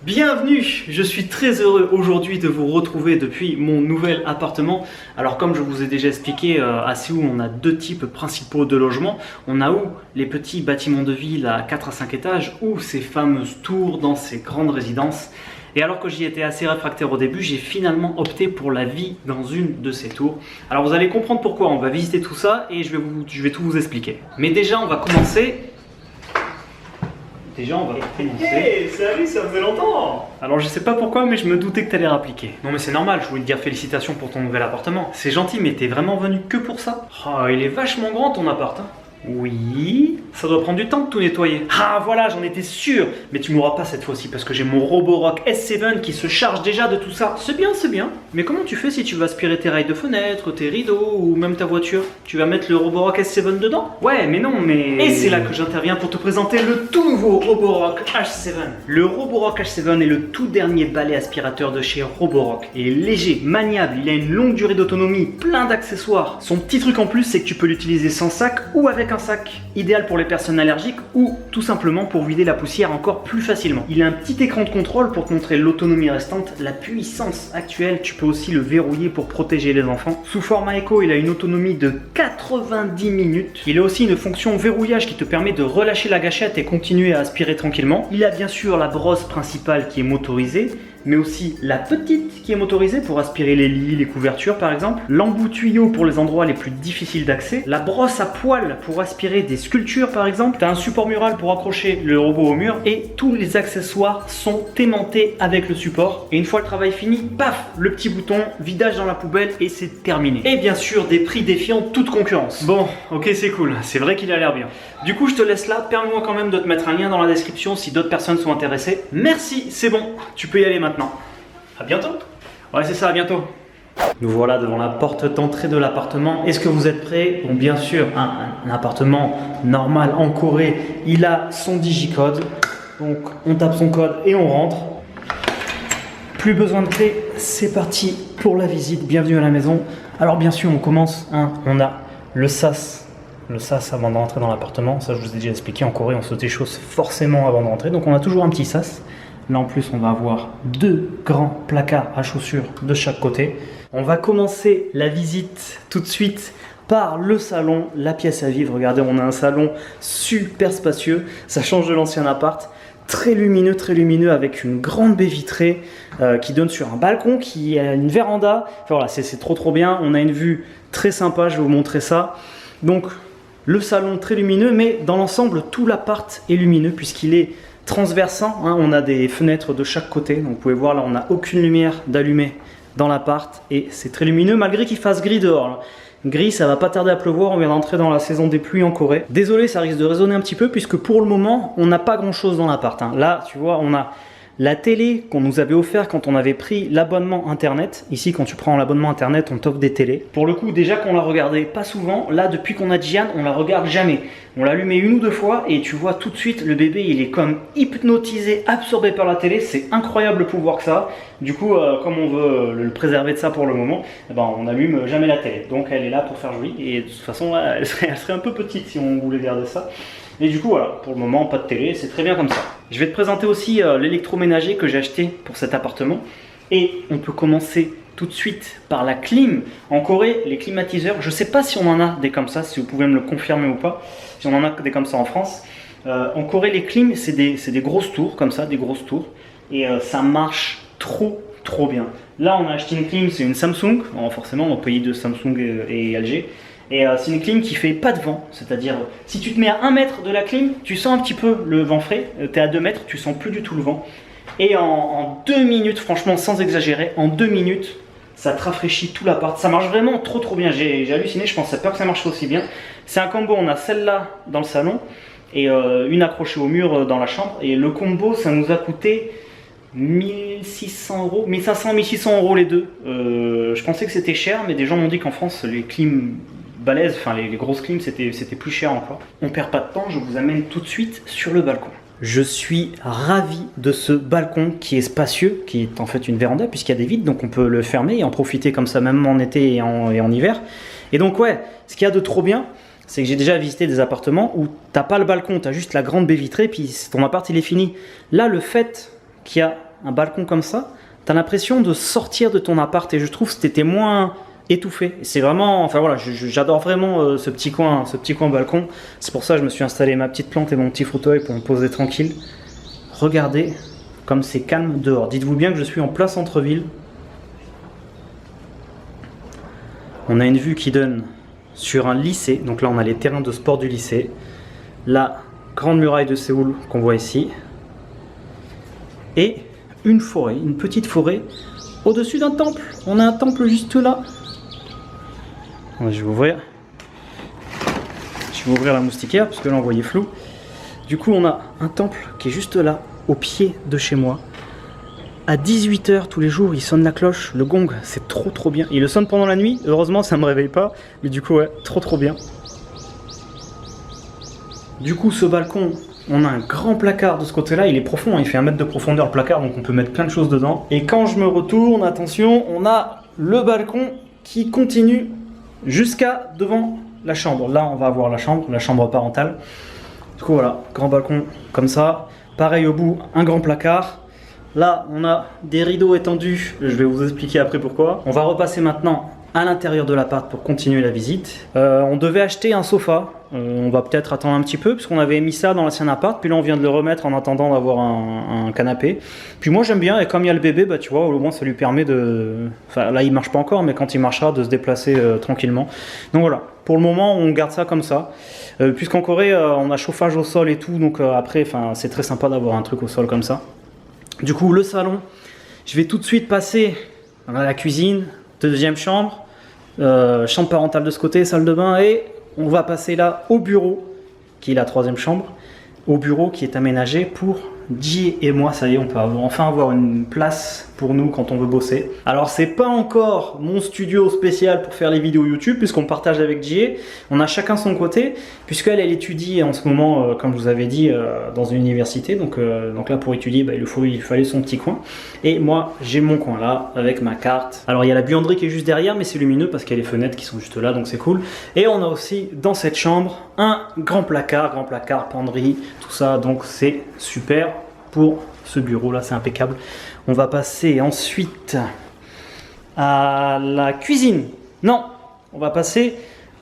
Bienvenue, je suis très heureux aujourd'hui de vous retrouver depuis mon nouvel appartement. Alors comme je vous ai déjà expliqué, à Séoul on a deux types principaux de logements. On a ou les petits bâtiments de ville à 4 à 5 étages ou ces fameuses tours dans ces grandes résidences. Et alors que j'y étais assez réfractaire au début, j'ai finalement opté pour la vie dans une de ces tours. Alors vous allez comprendre pourquoi, on va visiter tout ça et je vais tout vous expliquer. Mais déjà on va commencer... Hey, salut, ça faisait longtemps! Alors je sais pas pourquoi, mais je me doutais que t'allais rappliquer. Non mais c'est normal, je voulais te dire félicitations pour ton nouvel appartement. C'est gentil, mais t'es vraiment venu que pour ça? Oh, il est vachement grand ton appart, hein. Oui, ça doit prendre du temps de tout nettoyer. Ah voilà, j'en étais sûr. Mais tu m'auras pas cette fois-ci parce que j'ai mon Roborock S7 qui se charge déjà de tout ça. C'est bien, c'est bien. Mais comment tu fais si tu vas aspirer tes rails de fenêtre, tes rideaux ou même ta voiture? Tu vas mettre le Roborock S7 dedans? Ouais, mais non, mais... Et c'est là que j'interviens pour te présenter le tout nouveau Roborock H7. Le Roborock H7 est le tout dernier balai aspirateur de chez Roborock. Il est léger, maniable, il a une longue durée d'autonomie, plein d'accessoires. Son petit truc en plus, c'est que tu peux l'utiliser sans sac ou avec un sac, idéal pour les personnes allergiques ou tout simplement pour vider la poussière encore plus facilement. Il a un petit écran de contrôle pour te montrer l'autonomie restante, la puissance actuelle. Tu peux aussi le verrouiller pour protéger les enfants. Sous format éco, il a une autonomie de 90 minutes. Il a aussi une fonction verrouillage qui te permet de relâcher la gâchette et continuer à aspirer tranquillement. Il a bien sûr la brosse principale qui est motorisée, mais aussi la petite qui est motorisée pour aspirer les lits, les couvertures par exemple, l'embout tuyau pour les endroits les plus difficiles d'accès, la brosse à poils pour aspirer des sculptures par exemple, tu as un support mural pour accrocher le robot au mur et tous les accessoires sont aimantés avec le support. Et une fois le travail fini, paf, le petit bouton, vidage dans la poubelle et c'est terminé. Et bien sûr des prix défiant toute concurrence. Bon, ok c'est cool, c'est vrai qu'il a l'air bien. Du coup je te laisse là, permets-moi quand même de te mettre un lien dans la description si d'autres personnes sont intéressées. Merci, c'est bon, tu peux y aller maintenant. À bientôt! Ouais, c'est ça, à bientôt. Nous voilà devant la porte d'entrée de l'appartement. Est-ce que vous êtes prêts? Bon, bien sûr, un appartement normal en Corée, il a son digicode. Donc, on tape son code et on rentre. Plus besoin de clé, c'est parti pour la visite. Bienvenue à la maison. Alors, bien sûr, on commence. On a le sas. Le sas avant de rentrer dans l'appartement. Ça, je vous ai déjà expliqué. En Corée, on se déchausse forcément avant de rentrer. Donc, on a toujours un petit sas. Là en plus on va avoir deux grands placards à chaussures de chaque côté. On va commencer la visite tout de suite par le salon, la pièce à vivre. Regardez, on a un salon super spacieux, ça change de l'ancien appart. Très lumineux avec une grande baie vitrée qui donne sur un balcon qui a une véranda. Enfin, voilà, c'est trop bien, on a une vue très sympa, je vais vous montrer ça. Donc le salon très lumineux, mais dans l'ensemble tout l'appart est lumineux puisqu'il est transversant, hein, on a des fenêtres de chaque côté, donc vous pouvez voir là on n'a aucune lumière d'allumée dans l'appart et c'est très lumineux malgré qu'il fasse gris dehors. Là. Gris, ça va pas tarder à pleuvoir, on vient d'entrer dans la saison des pluies en Corée. Désolé, ça risque de résonner un petit peu puisque pour le moment on n'a pas grand chose dans l'appart. Hein. Là tu vois on a la télé qu'on nous avait offert quand on avait pris l'abonnement internet. Ici quand tu prends l'abonnement internet on t'offre des télés. Pour le coup déjà qu'on la regardait pas souvent, là depuis qu'on a Jian on la regarde jamais. On l'a allumé une ou deux fois et tu vois tout de suite le bébé il est comme hypnotisé, absorbé par la télé. C'est incroyable le pouvoir que ça a. Du coup comme on veut le préserver de ça pour le moment, eh ben, on n'allume jamais la télé. Donc elle est là pour faire joli et de toute façon là, elle serait un peu petite si on voulait garder ça. Et du coup voilà, pour le moment pas de télé, c'est très bien comme ça. Je vais te présenter aussi l'électroménager que j'ai acheté pour cet appartement. Et on peut commencer tout de suite par la clim. En Corée, les climatiseurs, je ne sais pas si on en a des comme ça, si vous pouvez me le confirmer ou pas, si on en a des comme ça en France. En Corée, les clims, c'est des grosses tours, comme ça, des grosses tours. Et ça marche trop bien. Là, on a acheté une clim, c'est une Samsung, forcément au pays de Samsung et LG. Et c'est une clim qui fait pas de vent, c'est-à-dire si tu te mets à 1 mètre de la clim, tu sens un petit peu le vent frais, tu es à 2 mètres, tu sens plus du tout le vent. Et en 2 minutes, franchement sans exagérer, en 2 minutes, ça te rafraîchit tout l'appart. Ça marche vraiment trop bien, j'ai halluciné, je pensais pas que ça marche aussi bien. C'est un combo, on a celle-là dans le salon et une accrochée au mur dans la chambre. Et le combo, ça nous a coûté 1600 euros, 1500, 1600 euros les deux. Je pensais que c'était cher, mais des gens m'ont dit qu'en France, les clims balèzes, enfin les grosses clims, c'était plus cher encore. On perd pas de temps, je vous amène tout de suite sur le balcon. Je suis ravi de ce balcon qui est spacieux, qui est en fait une véranda puisqu'il y a des vitres, donc on peut le fermer et en profiter comme ça même en été et en hiver. Et donc ouais, ce qu'il y a de trop bien, c'est que j'ai déjà visité des appartements où t'as pas le balcon, t'as juste la grande baie vitrée, puis ton appart il est fini. Là, le fait qu'il y a un balcon comme ça, t'as l'impression de sortir de ton appart et je trouve que t'étais moins étouffé. C'est vraiment, enfin voilà, j'adore vraiment ce petit coin balcon. C'est pour ça que je me suis installé ma petite plante et mon petit fauteuil pour me poser tranquille. Regardez comme c'est calme dehors. Dites-vous bien que je suis en plein centre-ville. On a une vue qui donne sur un lycée. Donc là, on a les terrains de sport du lycée. La grande muraille de Séoul qu'on voit ici. Et une forêt, une petite forêt au-dessus d'un temple. On a un temple juste là. Je vais ouvrir. Je vais ouvrir la moustiquaire parce que là, on voyait flou. Du coup, on a un temple qui est juste là, au pied de chez moi. À 18 h tous les jours, il sonne la cloche, le gong, c'est trop bien. Il le sonne pendant la nuit, heureusement ça me réveille pas, mais du coup ouais, trop bien. Du coup ce balcon, on a un grand placard de ce côté-là, il est profond, il fait 1 mètre de profondeur le placard, donc on peut mettre plein de choses dedans. Et quand je me retourne, attention, on a le balcon qui continue jusqu'à devant la chambre. Là on va avoir la chambre parentale. Du coup voilà, grand balcon comme ça. Pareil au bout, un grand placard. Là, on a des rideaux étendus, je vais vous expliquer après pourquoi. On va repasser maintenant à l'intérieur de l'appart pour continuer la visite. On devait acheter un sofa, on va peut-être attendre un petit peu puisqu'on avait mis ça dans l'ancien appart, puis là on vient de le remettre en attendant d'avoir un canapé. Puis moi j'aime bien, et comme il y a le bébé, bah tu vois, au moins ça lui permet de... Enfin là il marche pas encore, mais quand il marchera, de se déplacer tranquillement. Donc voilà, pour le moment on garde ça comme ça. Puisqu'en Corée on a chauffage au sol et tout, donc après c'est très sympa d'avoir un truc au sol comme ça. Du coup, le salon, je vais tout de suite passer à la cuisine, deuxième chambre, chambre parentale de ce côté, salle de bain, et on va passer là au bureau, qui est la 3e chambre, au bureau qui est aménagé pour Jie et moi. Ça y est, on peut enfin avoir une place pour nous quand on veut bosser. Alors c'est pas encore mon studio spécial pour faire les vidéos YouTube puisqu'on partage avec Jie. On a chacun son côté puisqu'elle étudie en ce moment, comme je vous avais dit, dans une université. Donc là pour étudier, bah, il fallait son petit coin. Et moi j'ai mon coin là avec ma carte. Alors il y a la buanderie qui est juste derrière, mais c'est lumineux parce qu'il y a les fenêtres qui sont juste là, donc c'est cool. Et on a aussi dans cette chambre un grand placard, penderie, tout ça, donc c'est super pour ce bureau là, c'est impeccable. On va passer ensuite à la cuisine. Non, on va passer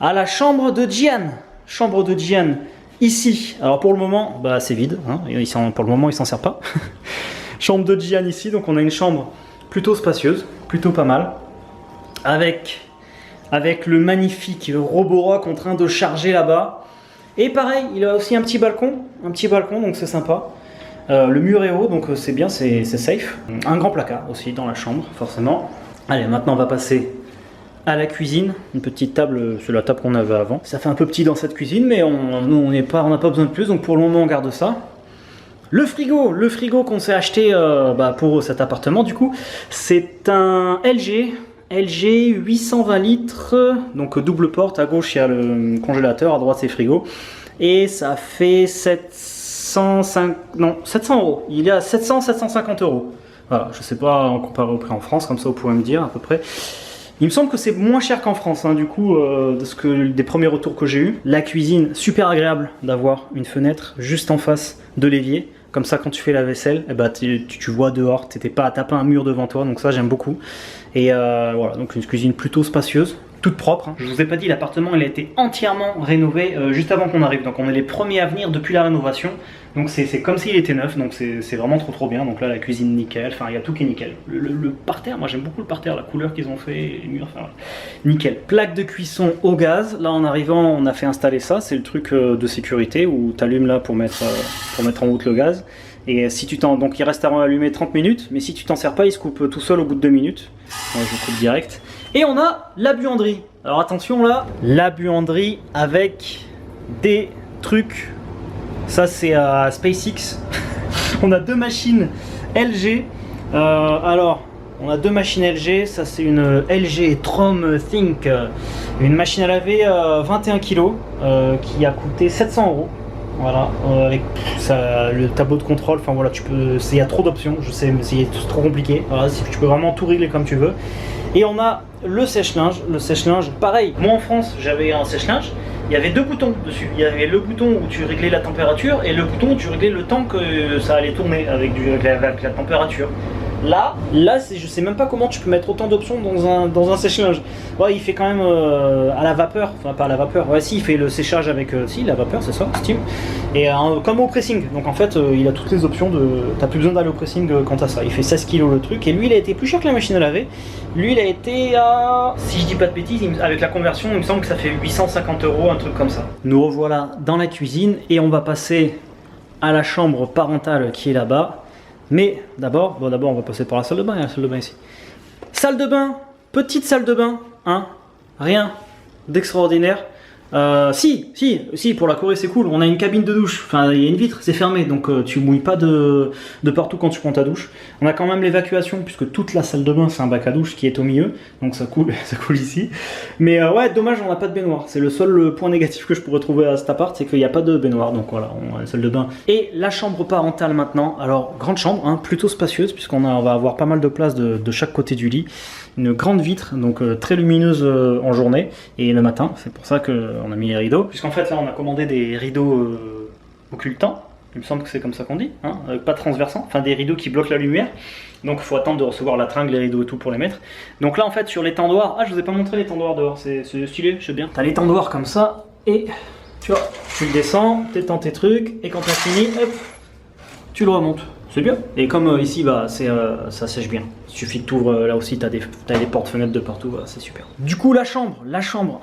à la chambre de Jian. Chambre de Jian ici. Alors pour le moment, bah, c'est vide, hein. Pour le moment il s'en sert pas. Chambre de Jian ici, donc on a une chambre plutôt spacieuse, plutôt pas mal, avec le magnifique Roborock en train de charger là-bas. Et pareil, il a aussi un petit balcon, donc c'est sympa. Le mur est haut, donc c'est bien, c'est safe. Un grand placard aussi dans la chambre, forcément. Allez, maintenant on va passer à la cuisine. Une petite table, c'est la table qu'on avait avant. Ça fait un peu petit dans cette cuisine, mais on n'a pas besoin de plus, donc pour le moment on garde ça. Le frigo qu'on s'est acheté pour cet appartement, du coup, c'est un LG 820 litres, donc double porte. À gauche il y a le congélateur, à droite c'est frigo, et ça fait 700 euros. Il est à 750 euros. Voilà, je sais pas en comparé au prix en France, comme ça vous pouvez me dire à peu près. Il me semble que c'est moins cher qu'en France, hein, du coup, des premiers retours que j'ai eu. La cuisine, super agréable d'avoir une fenêtre juste en face de l'évier. Comme ça, quand tu fais la vaisselle, eh ben, tu vois dehors, t'as pas un mur devant toi, donc ça j'aime beaucoup. Et voilà, donc une cuisine plutôt spacieuse, toute propre. Hein. Je vous ai pas dit, l'appartement il a été entièrement rénové juste avant qu'on arrive, donc on est les premiers à venir depuis la rénovation. Donc c'est comme s'il était neuf, donc c'est vraiment trop bien. Donc là la cuisine nickel, enfin il y a tout qui est nickel. Le parterre, moi j'aime beaucoup le parterre, la couleur qu'ils ont fait, les murs, enfin nickel. Plaque de cuisson au gaz, là en arrivant on a fait installer ça, c'est le truc de sécurité où tu allumes là pour mettre en route le gaz. Et si donc il reste à allumer 30 minutes, mais si tu t'en sers pas, il se coupe tout seul au bout de 2 minutes. Moi je coupe direct. Et on a la buanderie. Alors attention là, la buanderie avec des trucs. Ça c'est à SpaceX. On a 2 machines LG. Alors, on a 2 machines LG. Ça c'est une LG Trom Think, une machine à laver 21 kg qui a coûté 700 euros. Voilà, avec le tableau de contrôle. Enfin voilà, il y a trop d'options. Je sais, mais c'est trop compliqué. Voilà, tu peux vraiment tout régler comme tu veux. Et on a le sèche-linge. Le sèche-linge, pareil. Moi en France, j'avais un sèche-linge. il y avait deux boutons dessus. Il y avait le bouton où tu réglais la température et le bouton où tu réglais le temps que ça allait tourner avec la température. Là, je sais même pas comment tu peux mettre autant d'options dans un sèche-linge. Ouais, il fait quand même à la vapeur, enfin pas à la vapeur, ouais si, il fait le séchage avec, si, la vapeur, c'est ça, steam, et comme au pressing, donc en fait il a toutes les options t'as plus besoin d'aller au pressing quant à ça. Il fait 16 kg le truc, et lui il a été plus cher que la machine à laver, lui il a été à, si je dis pas de bêtises, avec la conversion il me semble que ça fait 850 €, un truc comme ça. Nous revoilà dans la cuisine, et on va passer à la chambre parentale qui est là-bas. Mais d'abord, on va passer par la salle de bain. Il y a la salle de bain ici. Salle de bain, petite salle de bain, hein, rien d'extraordinaire. Si, pour la Corée c'est cool. On a une cabine de douche. Enfin, il y a une vitre, c'est fermé, donc tu mouilles pas de partout quand tu prends ta douche. On a quand même l'évacuation puisque toute la salle de bain c'est un bac à douche qui est au milieu, donc ça coule, ça coule ici. Mais ouais, dommage, on n'a pas de baignoire. C'est le seul point négatif que je pourrais trouver à cet appart, c'est qu'il n'y a pas de baignoire. Donc voilà, on a une salle de bain et la chambre parentale maintenant. Alors grande chambre, hein, plutôt spacieuse puisqu'on va avoir pas mal de place de chaque côté du lit. Une grande vitre, donc très lumineuse en journée et le matin, c'est pour ça qu'on a mis les rideaux. Puisqu'en fait là on a commandé des rideaux occultants, il me semble que c'est comme ça qu'on dit, hein, pas transversants, enfin des rideaux qui bloquent la lumière. Donc il faut attendre de recevoir la tringle, les rideaux et tout pour les mettre. Donc là en fait sur l'étendoir, je vous ai pas montré l'étendoir dehors, c'est stylé, je sais bien. T'as l'étendoir comme ça et tu vois, tu le descends, t'étends tes trucs et quand t'as fini, hop, tu le remontes. C'est bien. Et comme ici, bah, ça sèche bien. Il suffit que tu ouvres, là aussi, tu as des portes-fenêtres de partout, bah, c'est super. Du coup, la chambre,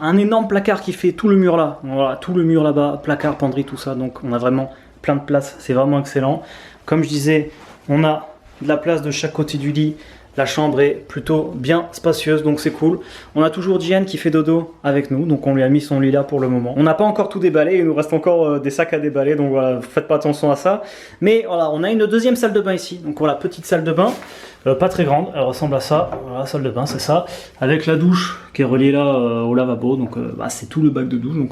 un énorme placard qui fait tout le mur là. Voilà, tout le mur là-bas, placard, penderie, tout ça. Donc, on a vraiment plein de place. C'est vraiment excellent. Comme je disais, on a de la place de chaque côté du lit. La chambre est plutôt bien spacieuse, donc c'est cool. On a toujours Diane qui fait dodo avec nous, donc on lui a mis son lit là pour le moment. On n'a pas encore tout déballé, il nous reste encore des sacs à déballer, donc voilà, faites pas attention à ça. Mais voilà, on a une deuxième salle de bain ici, donc voilà, petite salle de bain, pas très grande, elle ressemble à ça. Voilà, salle de bain, c'est ça, avec la douche qui est reliée là au lavabo, donc bah, c'est tout le bac de douche, donc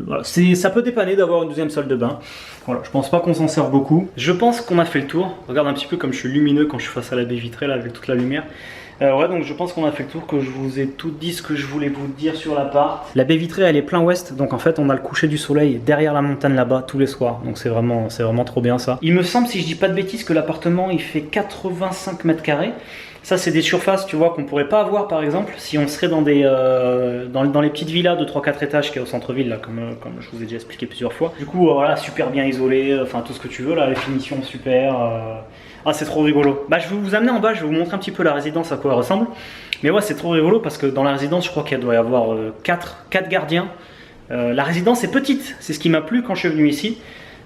voilà, ça peut dépanner d'avoir une deuxième salle de bain. Voilà, je pense pas qu'on s'en sert beaucoup. Je pense qu'on a fait le tour. Regarde un petit peu comme je suis lumineux quand je suis face à la baie vitrée là avec toute la lumière. Ouais, donc je pense qu'on a fait le tour, que je vous ai tout dit ce que je voulais vous dire sur l'appart. La baie vitrée elle est plein ouest, donc en fait on a le coucher du soleil derrière la montagne là-bas tous les soirs. Donc c'est vraiment trop bien ça. Il me semble, si je dis pas de bêtises, que l'appartement il fait 85 mètres carrés. Ça c'est des surfaces, tu vois, qu'on pourrait pas avoir par exemple si on serait dans les petites villas de 3-4 étages qui est au centre-ville là, comme je vous ai déjà expliqué plusieurs fois. Du coup voilà, super bien isolé, enfin tout ce que tu veux là, les finitions super. Ah, c'est trop rigolo. Bah je vais vous amener en bas, je vais vous montrer un petit peu la résidence, à quoi elle ressemble. Mais ouais, c'est trop rigolo parce que dans la résidence, je crois qu'il doit y avoir 4 gardiens. La résidence est petite, c'est ce qui m'a plu quand je suis venu ici.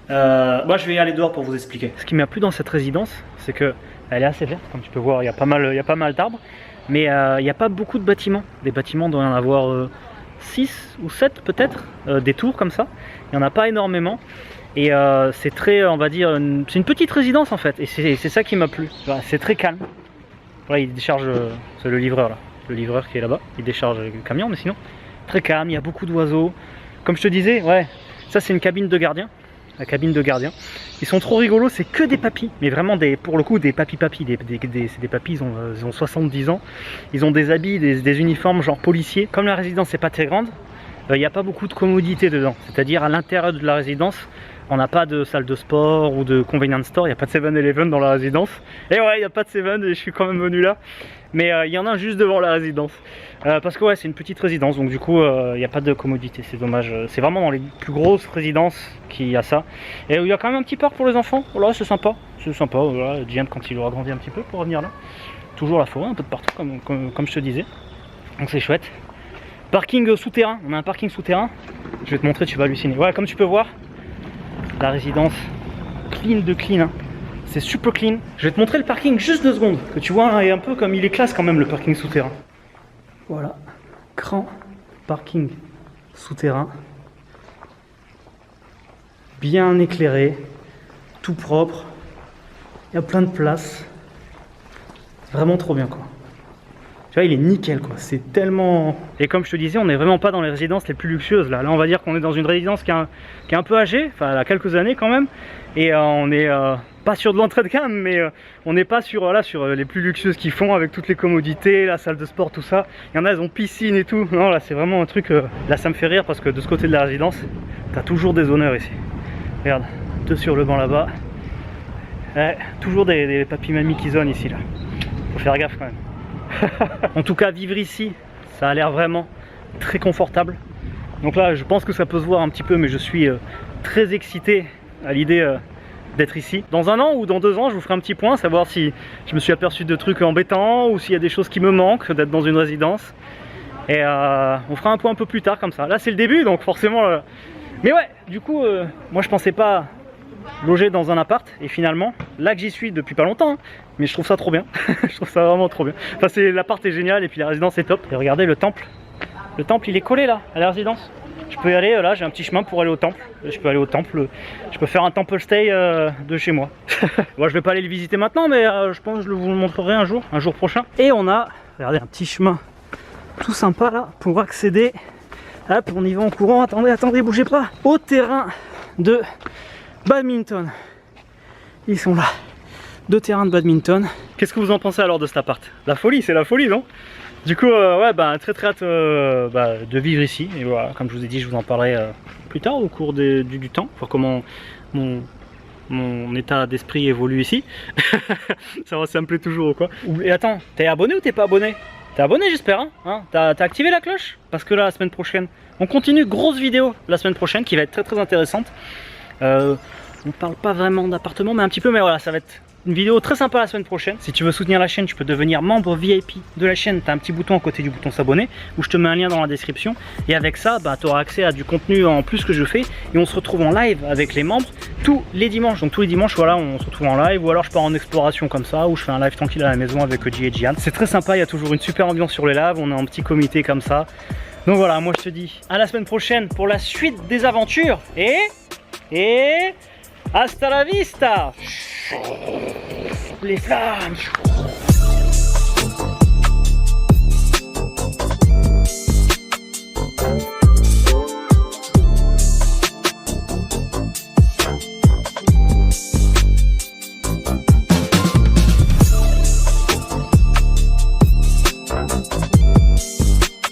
Moi je vais aller dehors pour vous expliquer. Ce qui m'a plu dans cette résidence, c'est que elle est assez verte, comme tu peux voir, il y a pas mal d'arbres, mais il n'y a pas beaucoup de bâtiments. Des bâtiments doit y en avoir 6 ou 7 peut-être, des tours comme ça. Il n'y en a pas énormément. Et c'est très, on va dire, c'est une petite résidence en fait, et c'est ça qui m'a plu. C'est très calme. Voilà, il décharge, c'est le livreur là, le livreur qui est là-bas, il décharge le camion, mais sinon, très calme, il y a beaucoup d'oiseaux. Comme je te disais, ouais, ça c'est une cabine de gardien, la cabine de gardien. Ils sont trop rigolos, c'est que des papis, mais vraiment pour le coup des papis, c'est des papis, ils ont 70 ans, ils ont des habits, des uniformes genre policiers. Comme la résidence n'est pas très grande, il n'y a pas beaucoup de commodité dedans, c'est-à-dire à l'intérieur de la résidence, on n'a pas de salle de sport ou de convenience store, il n'y a pas de 7-Eleven dans la résidence. Et ouais, il n'y a pas de 7 et je suis quand même venu là. Mais il y en a juste devant la résidence. Parce que ouais, c'est une petite résidence, donc du coup, il n'y a pas de commodité, c'est dommage. C'est vraiment dans les plus grosses résidences qu'il y a ça. Et il y a quand même un petit parc pour les enfants, voilà, c'est sympa. C'est sympa, voilà, Diane quand il aura grandi un petit peu pour revenir là. Toujours la forêt, un peu de partout, comme je te disais. Donc c'est chouette. Parking souterrain, on a un parking souterrain. Je vais te montrer, tu vas halluciner. Ouais, comme tu peux voir, la résidence clean de clean, hein. C'est super clean. Je vais te montrer le parking juste 2 secondes, que tu vois, hein, et un peu comme il est classe quand même le parking souterrain. Voilà, grand parking souterrain, bien éclairé, tout propre, il y a plein de place, vraiment trop bien quoi. Tu vois, il est nickel quoi, c'est tellement... Et comme je te disais, on n'est vraiment pas dans les résidences les plus luxueuses là. Là on va dire qu'on est dans une résidence qui est un peu âgée, enfin elle a quelques années quand même. Et on est pas sur de l'entrée de gamme, mais on n'est pas sur, voilà, sur les plus luxueuses qu'ils font avec toutes les commodités, la salle de sport, tout ça. Il y en a, elles ont piscine et tout. Non, là c'est vraiment un truc, là ça me fait rire parce que de ce côté de la résidence, t'as toujours des honneurs ici. Regarde, deux sur le banc là-bas. Toujours des papis-mamies qui zonent ici là. Faut faire gaffe quand même. En tout cas, vivre ici, ça a l'air vraiment très confortable. Donc là, je pense que ça peut se voir un petit peu, mais je suis très excité à l'idée d'être ici. Dans un an ou dans 2 ans, je vous ferai un petit point, savoir si je me suis aperçu de trucs embêtants ou s'il y a des choses qui me manquent d'être dans une résidence. Et on fera un point un peu plus tard comme ça. Là, c'est le début, donc forcément... Mais ouais, du coup, moi je pensais pas loger dans un appart, et finalement, là que j'y suis depuis pas longtemps, hein, mais je trouve ça trop bien. Je trouve ça vraiment trop bien. Enfin, l'appart est génial, et puis la résidence est top. Et regardez le temple. Le temple, il est collé là, à la résidence. Je peux y aller, là j'ai un petit chemin pour aller au temple. Je peux aller au temple, je peux faire un temple stay de chez moi. Bon, je vais pas aller le visiter maintenant, mais je pense que je vous le montrerai un jour prochain. Et on a, regardez, un petit chemin tout sympa là, pour accéder. Hop, on y va en courant. Attendez, bougez pas. Au terrain de badminton. Ils sont là. 2 terrains de badminton. Qu'est-ce que vous en pensez alors de cet appart? La folie, c'est la folie, non? Du coup, ouais, bah, très hâte de vivre ici. Et voilà, comme je vous ai dit, je vous en parlerai plus tard au cours du temps, voir comment mon état d'esprit évolue ici. Ça me plaît toujours, quoi. Et attends, t'es abonné ou t'es pas abonné? T'es abonné, j'espère, hein? T'as activé la cloche? Parce que là, la semaine prochaine, on continue, grosse vidéo la semaine prochaine qui va être très intéressante. On parle pas vraiment d'appartement, mais un petit peu, mais voilà, ça va être une vidéo très sympa la semaine prochaine. Si tu veux soutenir la chaîne, tu peux devenir membre VIP de la chaîne. Tu as un petit bouton à côté du bouton s'abonner, où je te mets un lien dans la description. Et avec ça, bah, tu auras accès à du contenu en plus que je fais. Et on se retrouve en live avec les membres tous les dimanches. Donc tous les dimanches, voilà, on se retrouve en live. Ou alors je pars en exploration comme ça, ou je fais un live tranquille à la maison avec G et Gian. C'est très sympa, il y a toujours une super ambiance sur les lives. On est en petit comité comme ça. Donc voilà, moi je te dis à la semaine prochaine pour la suite des aventures. Et hasta la vista, les flammes.